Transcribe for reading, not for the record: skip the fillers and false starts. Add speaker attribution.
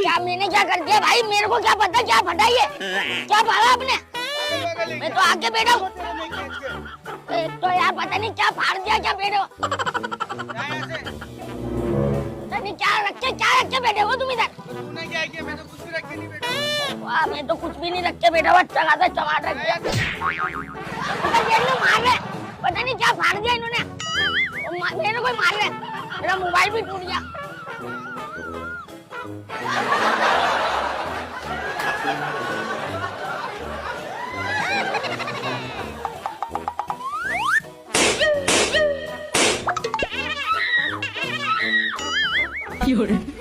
Speaker 1: क्या मैंने क्या कर दिया भाई? मेरे को क्या पता क्या फटा ये? क्या फाड़ा आपने? मैं तो आके बैठा हूँ। तो यार पता नहीं क्या फाड़ दिया, क्या बैठे हो? नहीं क्या रखे बैठे हो तुम इधर?
Speaker 2: तूने क्या किया? मैं तो कुछ भी रख के नहीं बैठा।
Speaker 1: वाह, मैं तो कुछ भी नहीं रख के बैठा हुआ, चला टमाटर रख दिया। मार रहे, पता नहीं क्या फाड़ दिया इन्होंने। मेरे को मार रहे, मेरा मोबाइल भी टूट गया।
Speaker 3: 有人。